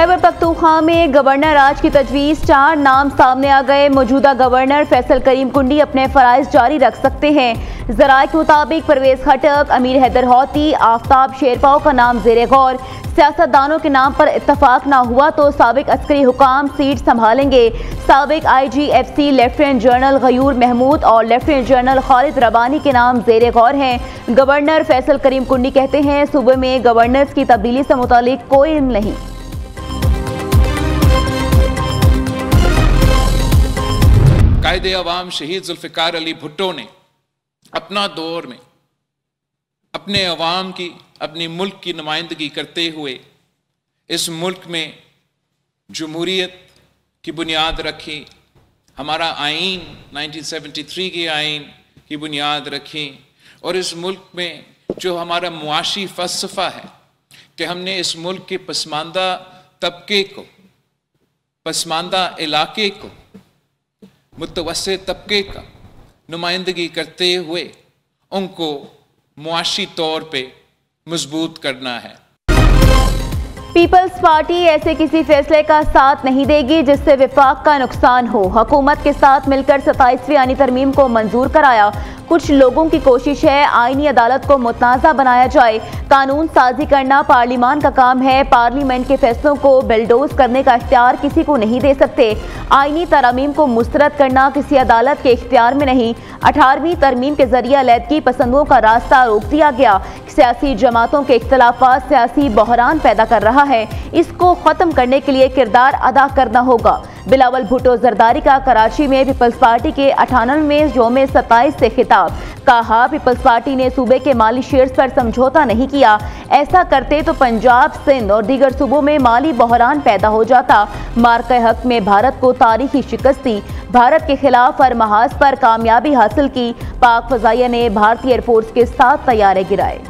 खैबर पख्तूनख्वा में गवर्नर राज की तजवीज़, 4 नाम सामने आ गए। मौजूदा गवर्नर फैसल करीम कुंडी अपने फ़राइज़ जारी रख सकते हैं। ज़राए के मुताबिक परवेज़ खटक, अमीर हैदर हौती, आफ्ताब शेरपाओ का नाम ज़ेरे गौर। सियासतदानों के नाम पर इत्तफाक ना हुआ तो साबिक अस्करी हुकाम सीट संभालेंगे। साबिक IGFC lieutenant general Ghayur Mahmood और लेफ्टिनेंट जनरल खालिद रबानी के नाम ज़ेरे गौर हैं। गवर्नर फैसल करीम कुंडी कहते हैं सूबे में गवर्नर्स की तब्दीली से मुतालिक कोई इल्म नहीं। कायदे अवाम शहीद जुल्फ़िकार अली भुट्टो ने अपना दौर में अपने अवाम की, अपनी मुल्क की नुमाइंदगी करते हुए इस मुल्क में जमहूरियत की बुनियाद रखी। हमारा आइन 1973 के आइन की बुनियाद रखी और इस मुल्क में जो हमारा मुआशी फ़लसफ़ा है कि हमने इस मुल्क के पसमानदा तबके को, पसमानदा इलाके को, मुतवस्सित तबके का नुमाइंदगी करते हुए उनको मुआशी तौर पे मजबूत करना है। पीपल्स पार्टी ऐसे किसी फैसले का साथ नहीं देगी जिससे विफाक का नुकसान हो। हुकूमत के साथ मिलकर 27वीं आईनी तरमीम को मंजूर कराया। कुछ लोगों की कोशिश है आईनी अदालत को मुतनाज़ा बनाया जाए। कानून साजी करना पार्लिमान का काम है। पार्लियामेंट के फैसलों को बिलडोज करने का इख्तियार किसी को नहीं दे सकते। आईनी तरमीम को मुस्तरद करना किसी अदालत के इख्तियार में नहीं। 18वीं तरमीम के जरिए अलहदगी पसंदों का रास्ता रोक दिया गया। सियासी जमातों के इख्तलाफात सियासी बहरान पैदा कर रहा है। इसको ख़त्म करने के लिए किरदार अदा करना होगा। बिलावल भुट्टो जरदारी का कराची में पीपल्स पार्टी के 98वें यौम 27 से खिताब। कहा पीपल्स पार्टी ने सूबे के माली शेयर्स पर समझौता नहीं किया। ऐसा करते तो पंजाब, सिंध और दीगर सूबों में माली बहरान पैदा हो जाता। मार्के हक में भारत को तारीखी शिकस्त दी। भारत के खिलाफ हर महाज पर कामयाबी हासिल की। पाक फजाइया ने भारतीय एयरफोर्स के 7 तैयारे गिराए।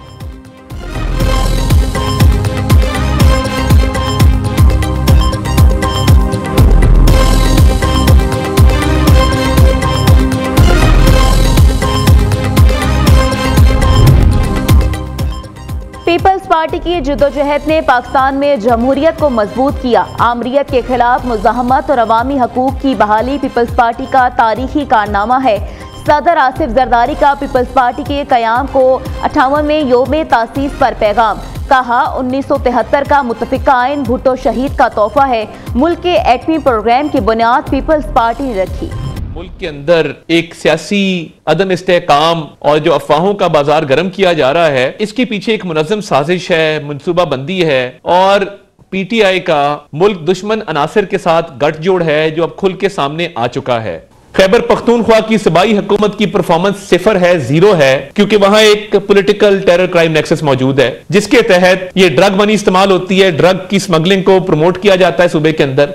पीपल्स पार्टी की जद्दोजहद ने पाकिस्तान में जमहूरियत को मजबूत किया। आमरीत के खिलाफ मुज़ाहमत और अवामी हकूक की बहाली पीपल्स पार्टी का तारीखी कारनामा है। सदर आसिफ जरदारी का पीपल्स पार्टी के क़याम को 58वें यौम तासीस पर पैगाम। कहा 1973 का मुत्तफ़िक़ा आइन भुट्टो शहीद का तोहफा है। मुल्क के एटमी प्रोग्राम की बुनियाद पीपल्स पार्टी ने रखी। मुल्क के अंदर एक सियासी अदम इस्तेहकाम और जो अफवाहों का बाजार गर्म किया जा रहा है, इसके पीछे एक मुनज़्ज़म साजिश है, मनसूबाबंदी है और PTI का मुल्क दुश्मन अनासिर के साथ गठजोड़ है जो अब खुल के सामने आ चुका है। खैबर पख्तूनख्वा की सूबाई हुकूमत की परफॉर्मेंस 0 है, 0 है, क्योंकि वहां एक पॉलिटिकल टेरर क्राइम नेक्सस मौजूद है जिसके तहत ये ड्रग मनी इस्तेमाल होती है, ड्रग की स्मगलिंग को प्रमोट किया जाता है सूबे के अंदर।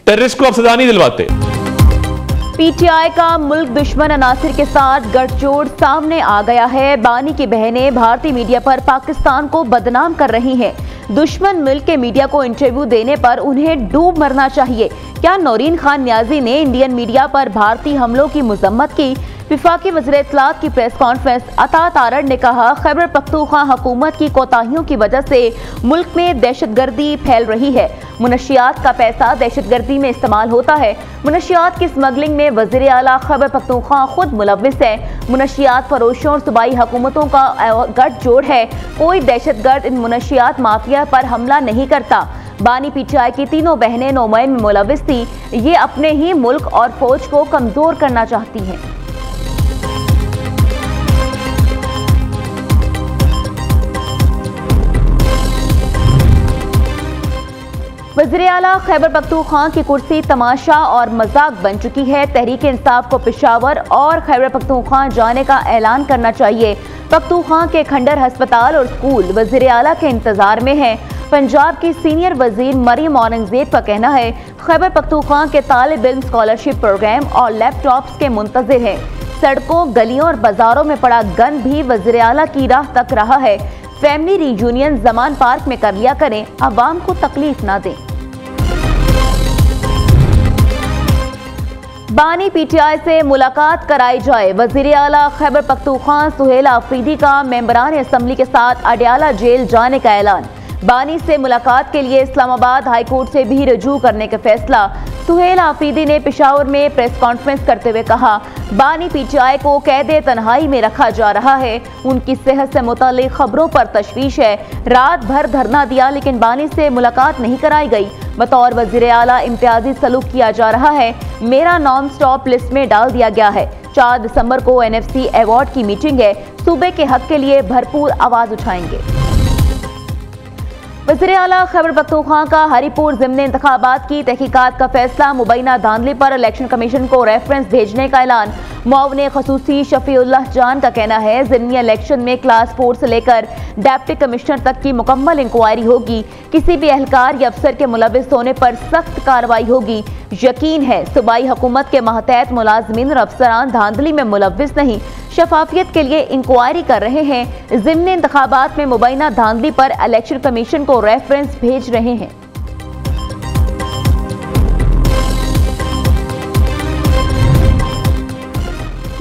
टेररिस्ट को अब सजा नहीं दिलवाते। PTI का मुल्क दुश्मन अनासिर के साथ गठजोड़ सामने आ गया है। बानी की बहनें भारतीय मीडिया पर पाकिस्तान को बदनाम कर रही हैं। दुश्मन मुल्क के मीडिया को इंटरव्यू देने पर उन्हें डूब मरना चाहिए। क्या नौरीन खान न्याजी ने इंडियन मीडिया पर भारतीय हमलों की मजम्मत की? विफाकी वज़ीर इत्तलात की प्रेस कॉन्फ्रेंस। अता तारड़ ने कहा खैबर पख्तूनख्वा हुकूमत की कोताहियों की वजह से मुल्क में दहशतगर्दी फैल रही है। मुनशियात का पैसा दहशतगर्दी में इस्तेमाल होता है। मुनशियात की स्मगलिंग में वज़ीर आला खैबर पख्तूनख्वा खुद मुलव्विस है। मुनशियात फरोशों और सूबाई हुकूमतों का गठजोड़ है। कोई दहशतगर्द इन मुनशियात माफिया पर हमला नहीं करता। बानी PTI की तीनों बहनें नौमैन में मुलव्विस थी। ये अपने ही मुल्क और फौज को कमजोर करना चाहती हैं। वज़ीर आला खैबर पख्तूनख्वा की कुर्सी तमाशा और मजाक बन चुकी है। तहरीक इंसाफ को पेशावर और खैबर पख्तूनख्वा जाने का ऐलान करना चाहिए। पख्तूनख्वा के खंडर अस्पताल और स्कूल वज़ीर आला के इंतजार में हैं। पंजाब की सीनियर वजीर मरियम औरंगजेब का कहना है खैबर पख्तूनख्वा के तालिब इल्म स्कॉलरशिप प्रोग्राम और लैपटॉप्स के मुंतज़िर हैं। सड़कों, गलियों और बाजारों में पड़ा गंद भी वज़ीर आला की राह तक रहा है। फैमिली रीयूनियन ज़मान पार्क में कर लिया करें, अवाम को तकलीफ ना दें। बानी PTI से मुलाकात कराई जाए। वज़ीर आला खैबर पख्तूनख्वा सुहेल आफरीदी का मेंबरान असम्बली के साथ अडयाला जेल जाने का ऐलान। बानी से मुलाकात के लिए इस्लामाबाद हाई कोर्ट से भी रजू करने का फैसला। सुहेल आफरीदी ने पेशावर में प्रेस कॉन्फ्रेंस करते हुए कहा, बानी पीटीआई को कैदे तन्हाई में रखा जा रहा है। उनकी सेहत से मुताल्लिक खबरों पर तशवीश है। रात भर धरना दिया लेकिन बानी से मुलाकात नहीं कराई गई। बतौर वजीर आला इम्तियाजी सलूक किया जा रहा है। मेरा नॉन स्टॉप लिस्ट में डाल दिया गया है। 4 दिसंबर को NFC अवार्ड की मीटिंग है। सूबे के हक के लिए भरपूर आवाज उठाएंगे। वज़ीर आला खैबर पख्तूनख्वा का हरीपुर ज़िमनी इंतखाबात की तहकीकात का फैसला। मुबैना धांधली पर इलेक्शन कमीशन को रेफरेंस भेजने का ऐलान। मुआविन खसूसी शफीउल्लाह जान का कहना है, ज़िमनी इलेक्शन में क्लास 4 से लेकर डिप्टी कमिश्नर तक की मुकम्मल इंक्वायरी होगी। किसी भी एहलकार या अफसर के मुलविस होने पर सख्त कार्रवाई होगी। यकीन है सूबाई हुकूमत के महतहत मुलाजमीन और अफसरान धांधली में मुलविस नहीं, शफाफियत के लिए इंक्वायरी कर रहे हैं। ज़िमनी इंतखाबात में मुबैना धांधली पर इलेक्शन कमीशन को रेफरेंस भेज रहे हैं।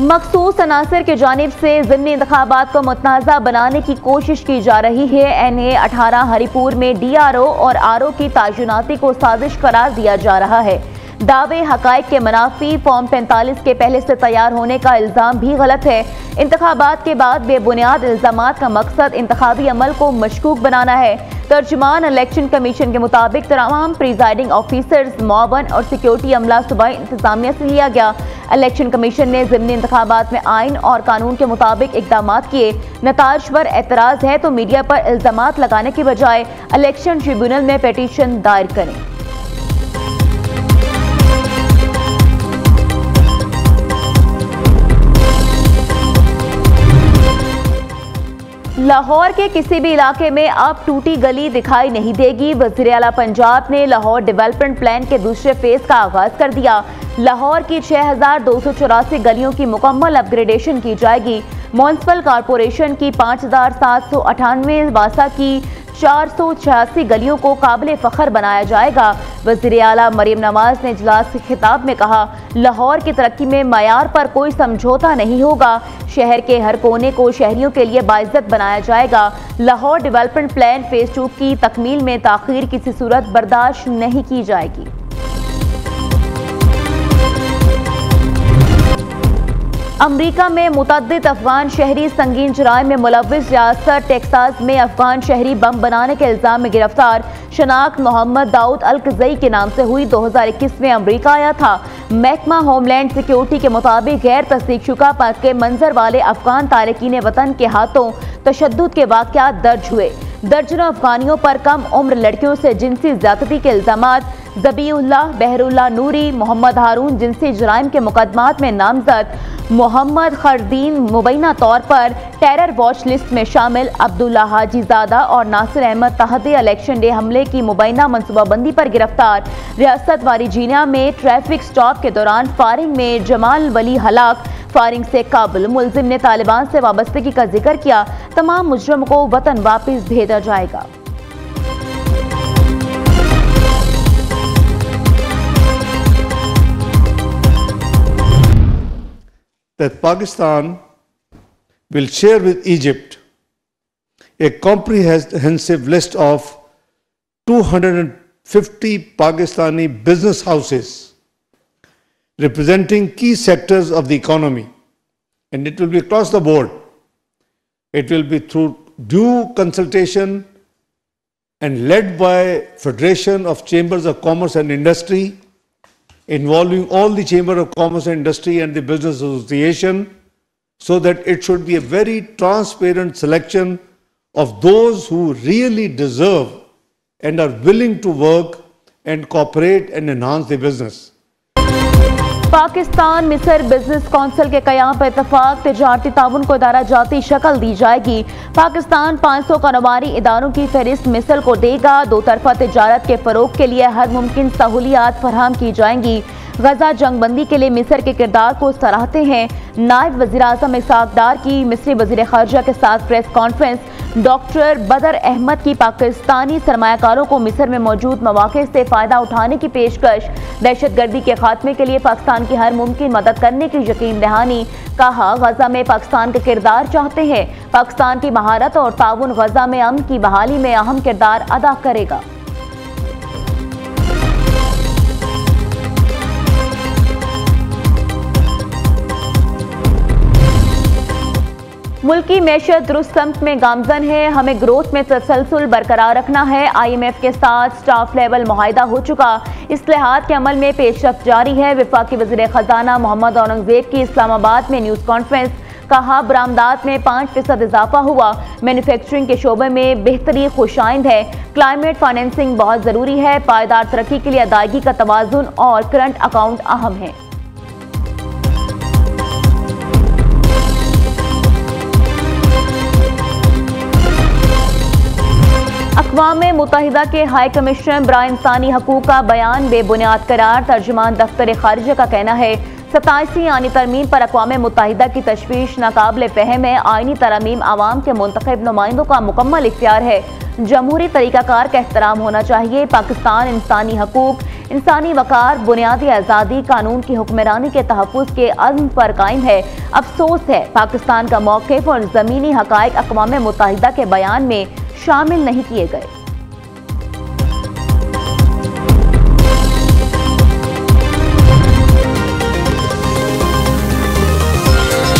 मखसूस अनासर की जानिब से ज़िमनी इंतखाबात को मुतनाज़ा बनाने की कोशिश की जा रही है। NA 18 हरीपुर में DRO और RO की तायुनाती को साजिश करार दिया जा रहा है। दावे हकाइक के मुनाफी फॉर्म 45 के पहले से तैयार होने का इल्ज़ाम भी गलत है। इंतखाबात के बाद बेबुनियाद इल्ज़ामात का मकसद इंतखाबी अमल को मशकूक बनाना है। तर्जुमान इलेक्शन कमीशन के मुताबिक तमाम प्रिजाइडिंग ऑफिसर्स, मुआवन और सिक्योरिटी अमला सूबाई इंतजामिया से लिया गया। इलेक्शन कमीशन ने ज़िमनी इंतखाबात में आइन और कानून के मुताबिक इकदाम किए। नताज पर एतराज़ है तो मीडिया पर इल्ज़ामात लगाने की बजाय इलेक्शन ट्रिब्यूनल में पिटीशन दायर करें। लाहौर के किसी भी इलाके में अब टूटी गली दिखाई नहीं देगी। वज़ीर आला पंजाब ने लाहौर डेवलपमेंट प्लान के दूसरे फेज का आगाज कर दिया। लाहौर की 6284 गलियों की मुकम्मल अपग्रेडेशन की जाएगी। म्युनिसिपल कॉरपोरेशन की 5798, वासा की 486 गलियों को काबिल फ़ख्र बनाया जाएगा। वज़ीर आला मरीम नवाज ने इजलास के खिताब में कहा, लाहौर की तरक्की में मयार पर कोई समझौता नहीं होगा। शहर के हर कोने को शहरियों के लिए बाइज्जत बनाया जाएगा। लाहौर डेवलपमेंट प्लान फेज 2 की तकमील में ताख़ीर किसी सूरत बर्दाश्त नहीं की जाएगी। अमरीका में मुतअद्दिद अफगान शहरी संगीन जराइम में मुलव्विस। रियासत टेक्सास में अफगान शहरी बम बनाने के इल्ज़ाम में गिरफ्तार। शनाख्त मोहम्मद दाऊद अल-कज़ई के नाम से हुई। 2021 में अमरीका आया था। महकमा होमलैंड सिक्योरिटी के मुताबिक गैर तस्दीकशुदा के मंजर वाले अफगान तारकीन वतन के हाथों तशद्दुद के वाक़यात दर्ज हुए। दर्जनों अफगानियों पर कम उम्र लड़कियों से जिनसी ज़्यादती के इल्ज़ामात। ज़बीउल्लाह, बहरुल्लाह नूरी, मोहम्मद हारून जिनसी जराइम के मुकदमात में नामजद। मोहम्मद खरदीन मुबैना तौर पर टेरर वॉच लिस्ट में शामिल। अब्दुल्ला हाजीजादा और नासिर अहमद तहदी इलेक्शन डे हमले की मुबैना मनसूबाबंदी पर गिरफ्तार। रियासत वारीजीनिया में ट्रैफिक स्टॉप के दौरान फायरिंग में जमाल वली हलाक। फायरिंग से काबिल मुलजिम ने तालिबान से वाबस्तगी का जिक्र किया। तमाम मुजरिम को वतन वापस भेजा जाएगा। That Pakistan will share with Egypt a comprehensive list of 250 Pakistani business houses representing key sectors of the economy, and it will be across the board. It will be through due consultation and led by Federation of Chambers of Commerce and Industry, involving all the Chamber of Commerce and Industry and the Business Association, so that it should be a very transparent selection of those who really deserve and are willing to work and cooperate and enhance their business. Pakistan मिस्र business council के क़याम पर इत्तफाक। तिजारती ताउन को इदारा जाती शक्ल दी जाएगी। पाकिस्तान 500 कारोबारी इदारों की फहरिस्त मिस्र को देगा। दो तरफा तिजारत के फ़रोग के लिए हर मुमकिन सहूलियात फराहम की जाएंगी। गजा जंगबंदी के लिए मिस्र के किरदार को सराहते हैं। नायब वज़ीर-ए-आज़म इसहाक डार की मिस्री वज़ीर ख़ारिजा के साथ प्रेस कॉन्फ्रेंस। डॉक्टर बदर अहमद की पाकिस्तानी सरमायाकारों को मिस्र में मौजूद मौक़े से फ़ायदा उठाने की पेशकश। दहशतगर्दी के खात्मे के लिए पाकिस्तान की हर मुमकिन मदद करने की यकीन दहानी। कहा, गजा में पाकिस्तान का किरदार चाहते हैं। पाकिस्तान की महारत और ताउन गजा में अमन की बहाली में अहम किरदार अदा करेगा। मुल्की मैशत दुरुस्त सम्त में गामजन है। हमें ग्रोथ में तसलसल बरकरार रखना है। IMF के साथ स्टाफ लेवल मुआहिदा हो चुका। इस्लाहात के अमल में पेशरफ्त जारी है। वफाकी वज़ीर ख़जाना मोहम्मद औरंगज़ेब की इस्लामाबाद में न्यूज़ कॉन्फ्रेंस। कहा, बरामदात में 5% इजाफा हुआ। मैन्युफैक्चरिंग के शोबे में बेहतरी खुशाइंद है। क्लाइमेट फाइनेंसिंग बहुत ज़रूरी है। पायदार तरक्की के लिए अदायगी का तवाज़ुन और करंट अकाउंट अहम है। अक़वाम मुत्तहिदा के हाई कमिश्नर बराए इंसानी हकूक़ का बयान बेबुनियाद करार। तर्जुमान दफ्तर ख़ारिजा का कहना है, 27वीं आईनी तरमीम पर अक़वाम मुत्तहिदा की तशवीश नाकाबिल फ़हम है। आईनी तरमीम आवाम के मुंतखब नुमाइंदों का मुकम्मल इख्तियार है। जमहूरी तरीक़ाकार का एहतराम होना चाहिए। पाकिस्तान इंसानी हकूक़, इंसानी वक़ार, बुनियादी आज़ादी, कानून की हुक्मरानी के तहफ़्फ़ुज़ के अज़्म पर कायम है। अफसोस है, पाकिस्तान का मौक़िफ़ और ज़मीनी हक़ाइक़ अक़वाम मुत्तहिदा के बयान में शामिल नहीं किए गए।